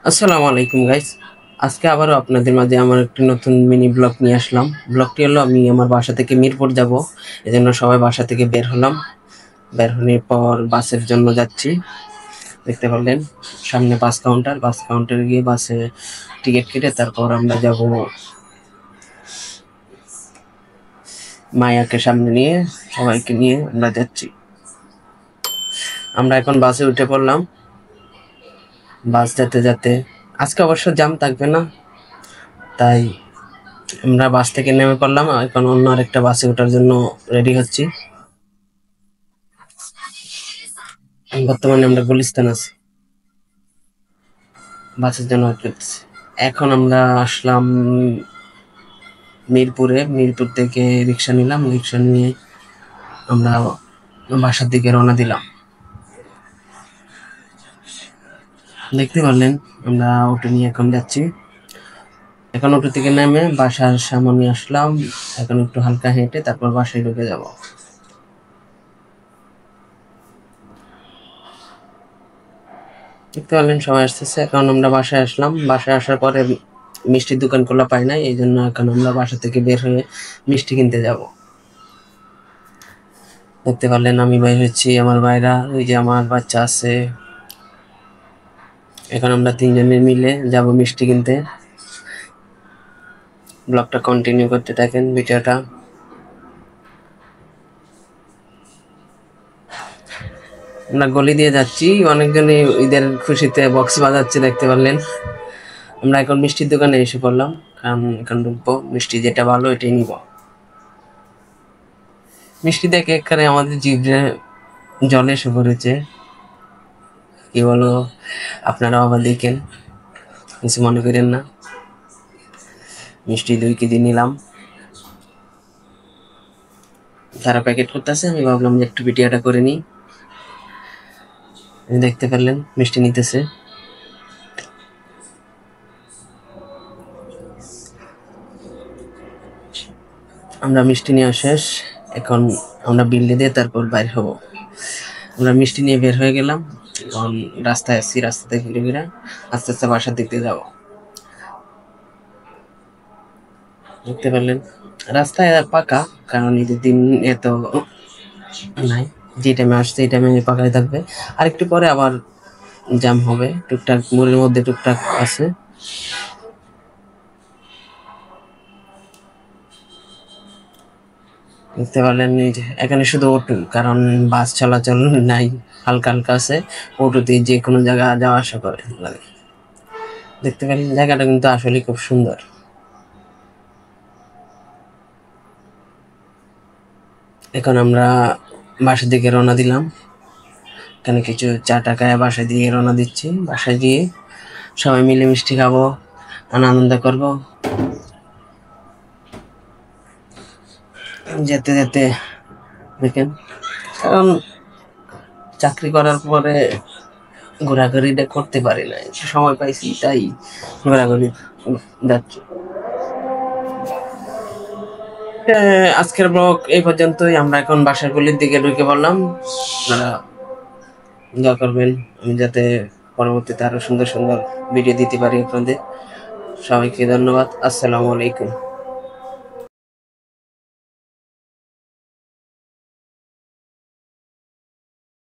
আসসালামু আলাইকুম গাইস। আজকে আবারও আপনাদের মাঝে আমার একটি নতুন মিনি ব্লগ নিয়ে আসলাম। ব্লগটি হলো আমি আমার বাসা থেকে মিরপুর যাব, এজন্য সবাই বাসা থেকে বের হলাম। বের হওয়ার পর বাসের জন্য যাচ্ছি। দেখতে পারলেন সামনে বাস কাউন্টারে গিয়ে বাসে টিকিট কেটে তারপর আমরা যাব মায়াকে সামনে নিয়ে, সবাইকে নিয়ে আমরা যাচ্ছি। আমরা এখন বাসে উঠে পড়লাম। বাস যেতে যেতে আজকে অবশ্য জ্যাম থাকবে না, তাই আমরা বাস থেকে নেমে পড়লাম। এখন অন্য আরেকটা বাসে ওঠার জন্য রেডি হচ্ছি। বর্তমানে আমরা গুলিস্তান আছি, বাসের জন্য ওয়েট করতেছি। এখন আমরা আসলাম মিরপুরে। মিরপুর থেকে রিক্সা নিলাম, রিক্সা নিয়ে আমরা বাসার দিকে রওনা দিলাম। দেখতে পারলেন আমরা অটো নিয়ে এখন যাচ্ছি। এখন অটো থেকে নেমে বাসার সামনে আসলাম। এখন একটু হালকা হেঁটে তারপর বাসায় ঢুকে যাব। দেখতে পারলেন সবাই আসতেছে। এখন আমরা বাসায় আসলাম। বাসায় আসার পরে মিষ্টির দোকান খোলা পাই নাই, এই জন্য এখন আমরা বাসা থেকে বের হয়ে মিষ্টি কিনতে যাব। দেখতে পারলেন আমি বাইর হচ্ছি, আমার ভাইরা, ওই যে আমার বাচ্চা আছে। এখন আমরা তিনজনে মিলে যাব মিষ্টি কিনতে। ব্লগটা কন্টিনিউ করতে থাকেন ভিডিওটা। আমরা গলি দিয়ে যাচ্ছি, অনেকজনই ঈদের খুশিতে বক্স বাজাচ্ছে দেখতে পারলেন। আমরা এখন মিষ্টির দোকানে এসে পড়লাম, কারণ এখন ঢুকবো, মিষ্টি যেটা ভালো এটাই নিব। মিষ্টি দেখে এখানে আমাদের জিভে জল এসে পড়েছে। কি বলো, আপনারাও আবার দেখেন, কিছু মনে করেন না। মিষ্টি 2 কেজি নিলাম। তারা প্যাকেট করতেছে, আমি ভাবলাম যে একটু ভিডিওটা করে নিই। দেখতে পারলেন মিষ্টি নিতেছে। আমরা মিষ্টি নেওয়া শেষ, এখন আমরা বিল দিয়ে তারপর বাইর হব। আমরা মিষ্টি নিয়ে বের হয়ে গেলাম। এখন রাস্তায় আছি, রাস্তাতে ঘুরে ঘুরে আস্তে আস্তে বাসার দিক দিয়ে যাবো। দেখতে পারলেন রাস্তায় পাকা, কারণ ঈদের দিন এত নাই। যে টাইমে আসছে এই টাইমে পাকাই থাকবে, আর একটু পরে আবার জ্যাম হবে। টুকটাক মোড়ের মধ্যে টুকটাক আছে। দেখতে পারলেন এই যে এখানে শুধু অটো, কারণ বাস চলাচল নাই, হালকা হালকা আছে। অটোতে যে কোনো জায়গা যাওয়া আসা করে লাগে। দেখতে পারলেন জায়গাটা কিন্তু আসলে খুব সুন্দর। এখন আমরা বাসার দিকে রওনা দিলাম। এখানে কিছু চা টাকায় বাসায় দিয়ে রওনা দিচ্ছি। বাসায় গিয়ে সবাই মিলে মিষ্টি খাবো, আনন্দ করব। যেতে যেতে দেখেন, কারণ চাকরি করার পরে ঘোরাঘুরিটা করতে পারি না, একটু সময় পাইছি তাই ঘোরাঘুরি যাচ্ছি। আজকের ব্লগ এই পর্যন্তই। আমরা এখন বাসার গলির দিকে ঢুকে পড়লাম। আপনারা দোয়া করবেন আমি যাতে পরবর্তীতে আরো সুন্দর সুন্দর ভিডিও দিতে পারি আপনাদের। সবাইকে ধন্যবাদ। আসসালামু আলাইকুম।